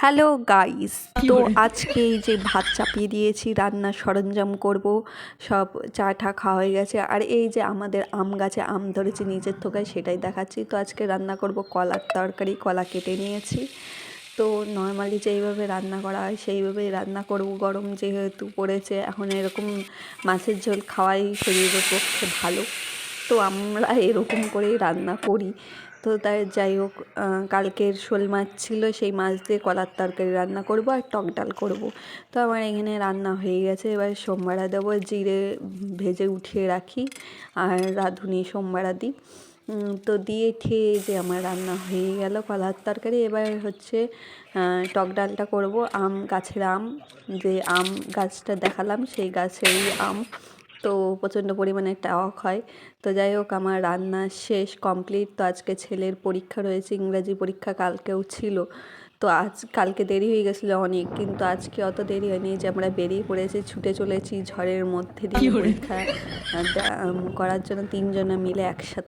Hello guys, তো 有人，আজকে এই যে ভাত চাপিয়ে দিয়েছি, রান্নার সরঞ্জাম করব, সব চা টা খাওয়া হয়ে গেছে। আর এই যে আমাদের আম গাছে আম ধরেছি নিচের থোকায়, সেটাই দেখাচ্ছি। তো আজকে রান্না করব কলার তরকারি, কলা কেটে নিয়েছি। তো নর্মালি যেইভাবে রান্না করা হয় সেইভাবেই রান্না করব। গরম যেহেতু পড়েছে, এখন এরকম মাছের ঝোল খাওয়াই শরীরের পক্ষে ভালো। তো আমরা এরকম করেই রান্না করি। তো তাই যাই হোক, কালকের শোল মাছ ছিল, সেই মাছ দিয়ে কলার তরকারি রান্না করব আর টক ডাল করব। তো আমার এখানে রান্না হয়ে গেছে। এবার সোমবারা দেবো, জিরে ভেজে উঠিয়ে রাখি আর রাঁধুনি সোমবারা দিই। তো দিয়ে খেয়ে যে আমার রান্না হয়ে গেল কলার তরকারি। এবার হচ্ছে টক ডালটা করব। গাছের আম, যে আম গাছটা দেখালাম সেই গাছেরই আম। তো প্রচণ্ড পরিমাণে টক হয়। তো যাই হোক, আমার রান্না শেষ, কমপ্লিট। তো আজকে ছেলের পরীক্ষা রয়েছে, ইংরাজি পরীক্ষা কালকেও ছিল। তো কালকে দেরি হয়ে গেছিলো অনেক, কিন্তু আজকে অত দেরি হয়নি। যে আমরা বেরিয়ে পড়েছি, ছুটে চলেছি ঝড়ের মধ্যে দিয়ে 有人，পরীক্ষা করার জন্য, তিনজনে মিলে একসাথে।